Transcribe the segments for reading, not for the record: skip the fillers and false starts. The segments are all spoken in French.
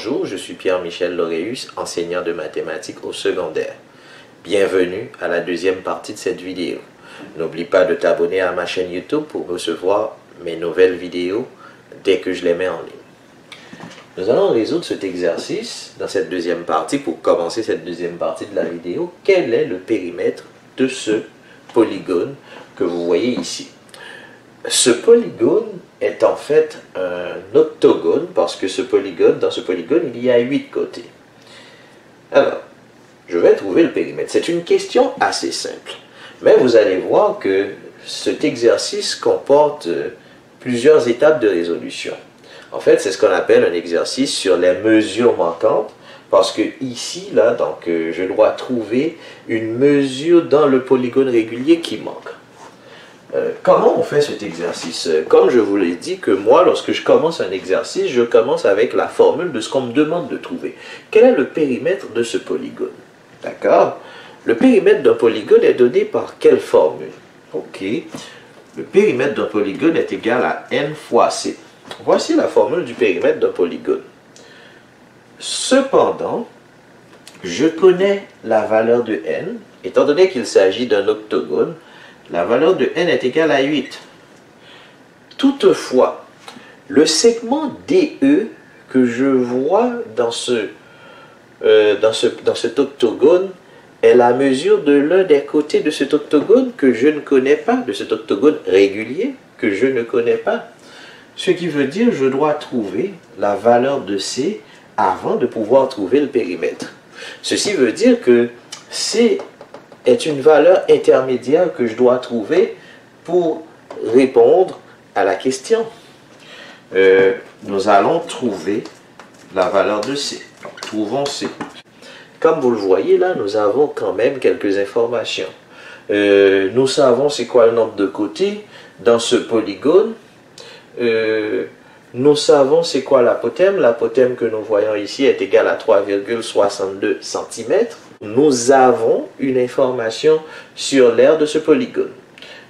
Bonjour, je suis Pierre-Michel Laureus, enseignant de mathématiques au secondaire. Bienvenue à la deuxième partie de cette vidéo. N'oublie pas de t'abonner à ma chaîne YouTube pour recevoir mes nouvelles vidéos dès que je les mets en ligne. Nous allons résoudre cet exercice dans cette deuxième partie. Pour commencer cette deuxième partie de la vidéo, quel est le périmètre de ce polygone que vous voyez ici? Ce polygone est en fait un octogone parce que dans ce polygone, il y a 8 côtés. Alors, je vais trouver le périmètre. C'est une question assez simple. Mais vous allez voir que cet exercice comporte plusieurs étapes de résolution. En fait, c'est ce qu'on appelle un exercice sur les mesures manquantes. Parce que ici, là, donc, je dois trouver une mesure dans le polygone régulier qui manque. Comment on fait cet exercice? Comme je vous l'ai dit que moi, lorsque je commence un exercice, je commence avec la formule de ce qu'on me demande de trouver. Quel est le périmètre de ce polygone? D'accord? Le périmètre d'un polygone est donné par quelle formule? Ok. Le périmètre d'un polygone est égal à n fois c. Voici la formule du périmètre d'un polygone. Cependant, je connais la valeur de n, étant donné qu'il s'agit d'un octogone. La valeur de n est égale à 8. Toutefois, le segment DE que je vois dans cet octogone est la mesure de l'un des côtés de cet octogone que je ne connais pas, de cet octogone régulier que je ne connais pas. Ce qui veut dire que je dois trouver la valeur de C avant de pouvoir trouver le périmètre. Ceci veut dire que C est une valeur intermédiaire que je dois trouver pour répondre à la question. Nous allons trouver la valeur de C. Trouvons C. Comme vous le voyez là, nous avons quand même quelques informations. Nous savons c'est quoi le nombre de côtés dans ce polygone. Nous savons c'est quoi l'apothème. L'apothème que nous voyons ici est égal à 3,62 cm. Nous avons une information sur l'aire de ce polygone.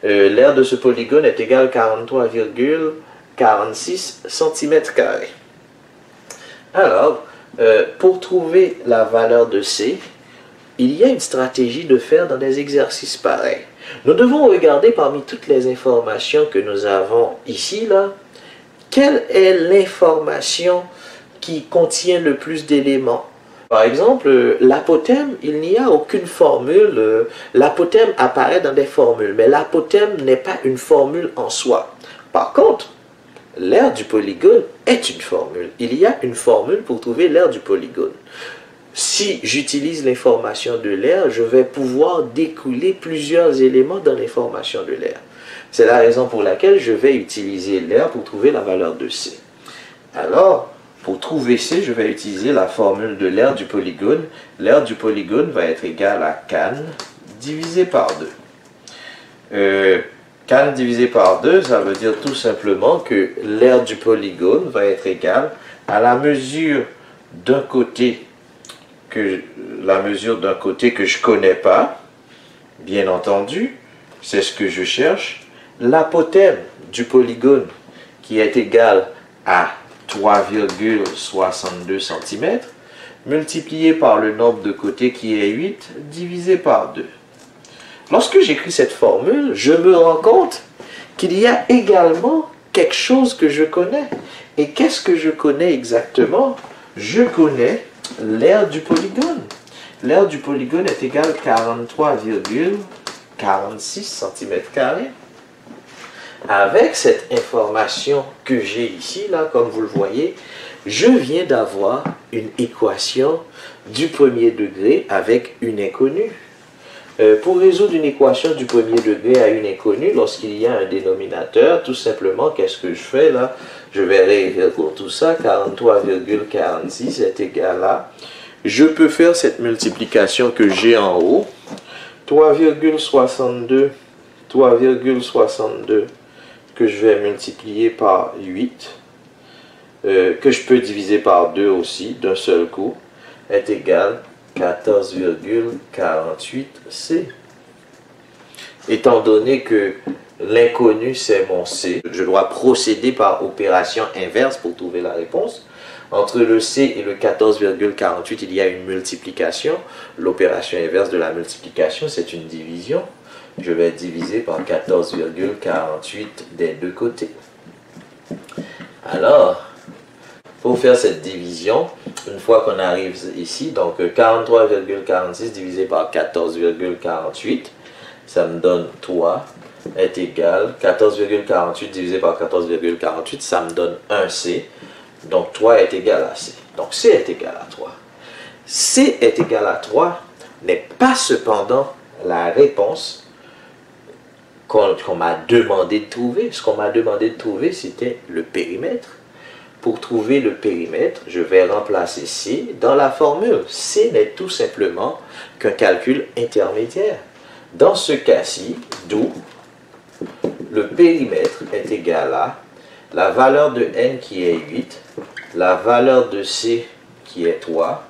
L'aire de ce polygone est égale à 43,46 cm². Alors, pour trouver la valeur de C, il y a une stratégie de faire dans des exercices pareils. Nous devons regarder parmi toutes les informations que nous avons ici, là, quelle est l'information qui contient le plus d'éléments. Par exemple, l'apothème, il n'y a aucune formule. L'apothème apparaît dans des formules, mais l'apothème n'est pas une formule en soi. Par contre, l'aire du polygone est une formule. Il y a une formule pour trouver l'aire du polygone. Si j'utilise l'information de l'aire, je vais pouvoir découler plusieurs éléments dans l'information de l'aire. C'est la raison pour laquelle je vais utiliser l'aire pour trouver la valeur de C. Alors, pour trouver C, je vais utiliser la formule de l'aire du polygone. L'aire du polygone va être égale à can divisé par 2. Can divisé par 2, ça veut dire tout simplement que l'aire du polygone va être égale à la mesure d'un côté que je ne connais pas. Bien entendu, c'est ce que je cherche. L'apothème du polygone qui est égal à 3,62 cm multiplié par le nombre de côtés qui est 8 divisé par 2. Lorsque j'écris cette formule, je me rends compte qu'il y a également quelque chose que je connais. Et qu'est-ce que je connais exactement? Je connais l'aire du polygone. L'aire du polygone est égale à 43,46 cm². Avec cette information que j'ai ici, là, comme vous le voyez, je viens d'avoir une équation du premier degré avec une inconnue. Pour résoudre une équation du premier degré à une inconnue, lorsqu'il y a un dénominateur, tout simplement, qu'est-ce que je fais là? Je vais réécrire pour tout ça, 43,46 est égal à... Je peux faire cette multiplication que j'ai en haut, 3,62 que je vais multiplier par 8, que je peux diviser par 2 aussi, d'un seul coup, est égal à 14,48C. Étant donné que l'inconnu c'est mon C, je dois procéder par opération inverse pour trouver la réponse. Entre le C et le 14,48, il y a une multiplication. L'opération inverse de la multiplication, c'est une division. Je vais diviser par 14,48 des deux côtés. Alors, pour faire cette division, une fois qu'on arrive ici, donc 43,46 divisé par 14,48, ça me donne 3 est égal, 14,48 divisé par 14,48, ça me donne 1C. Donc 3 est égal à C. Donc C est égal à 3. C est égal à 3 n'est pas cependant la réponse qu'on m'a demandé de trouver. Ce qu'on m'a demandé de trouver, c'était le périmètre. Pour trouver le périmètre, je vais remplacer C dans la formule. C n'est tout simplement qu'un calcul intermédiaire. Dans ce cas-ci, d'où le périmètre est égal à la valeur de n qui est 8, la valeur de C qui est 3.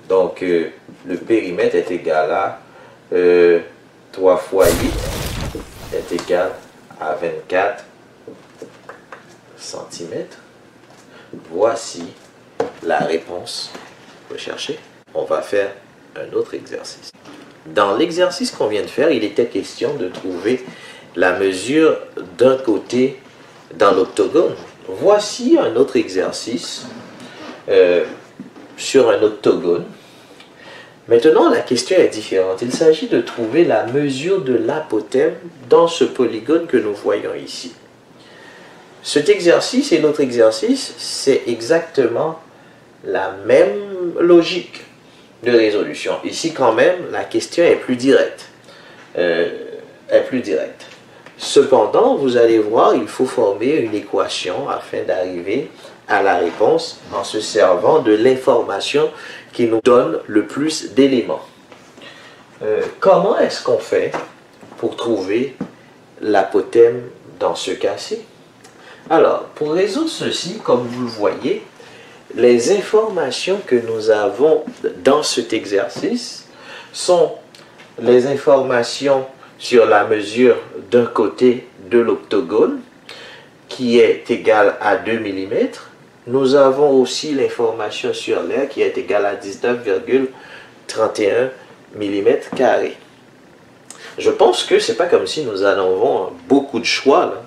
Donc, le périmètre est égal à 3 fois 8 est égal à 24 cm. Voici la réponse recherchée. On va faire un autre exercice. Dans l'exercice qu'on vient de faire, il était question de trouver la mesure d'un côté dans l'octogone. Voici un autre exercice sur un octogone. Maintenant, la question est différente. Il s'agit de trouver la mesure de l'apothème dans ce polygone que nous voyons ici. Cet exercice et l'autre exercice, c'est exactement la même logique de résolution. Ici, quand même, la question est plus directe. Cependant, vous allez voir, il faut former une équation afin d'arriver à la réponse en se servant de l'information qui nous donne le plus d'éléments. Comment est-ce qu'on fait pour trouver l'apothème dans ce cas-ci? Alors, pour résoudre ceci, comme vous le voyez, les informations que nous avons dans cet exercice sont les informations sur la mesure d'un côté de l'octogone qui est égale à 2 mm. Nous avons aussi l'information sur l'air qui est égale à 19,31 mm². Je pense que c'est pas comme si nous en avons beaucoup de choix là.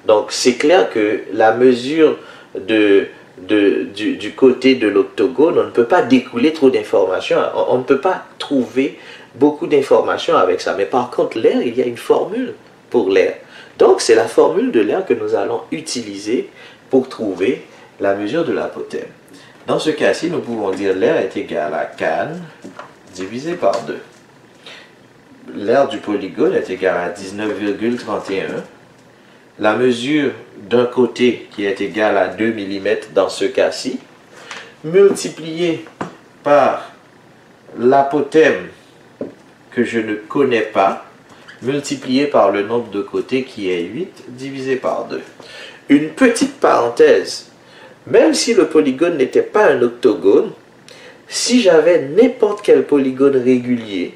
Donc c'est clair que la mesure du côté de l'octogone, on ne peut pas découler trop d'informations, on ne peut pas trouver beaucoup d'informations avec ça. Mais par contre, l'air, il y a une formule pour l'air. Donc c'est la formule de l'air que nous allons utiliser pour trouver la mesure de l'apothème. Dans ce cas-ci, nous pouvons dire l'air est égal à CAN divisé par 2. L'air du polygone est égal à 19,31. La mesure d'un côté qui est égale à 2 mm dans ce cas-ci, multiplié par l'apothème que je ne connais pas, multiplié par le nombre de côtés qui est 8, divisé par 2. Une petite parenthèse, même si le polygone n'était pas un octogone, si j'avais n'importe quel polygone régulier,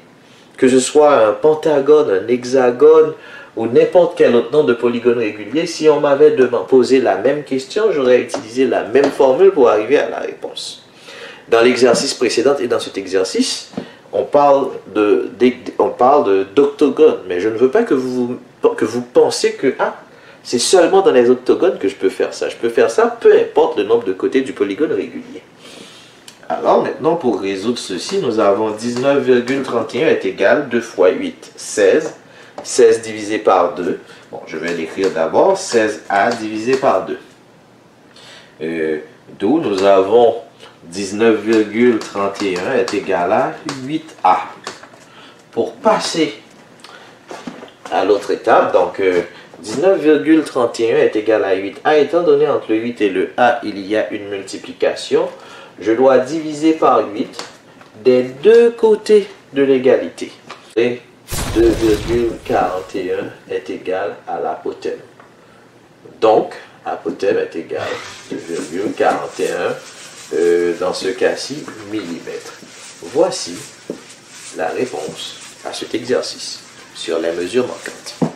que ce soit un pentagone, un hexagone, ou n'importe quel autre nom de polygone régulier, si on m'avait posé la même question, j'aurais utilisé la même formule pour arriver à la réponse. Dans l'exercice précédent et dans cet exercice, on parle d'octogone, mais je ne veux pas que vous pensiez que c'est seulement dans les octogones que je peux faire ça. Je peux faire ça peu importe le nombre de côtés du polygone régulier. Alors maintenant, pour résoudre ceci, nous avons 19,31 est égal 2 fois 8, 16. 16 divisé par 2. Bon, je vais l'écrire d'abord. 16A divisé par 2. D'où nous avons 19,31 est égal à 8A. Pour passer à l'autre étape, donc 19,31 est égal à 8A. Étant donné entre le 8 et le A, il y a une multiplication. Je dois diviser par 8 des deux côtés de l'égalité. Et 2,41 est égal à l'apothème. Donc, apothème est égal à 2,41, dans ce cas-ci, millimètres. Voici la réponse à cet exercice sur les mesures manquantes.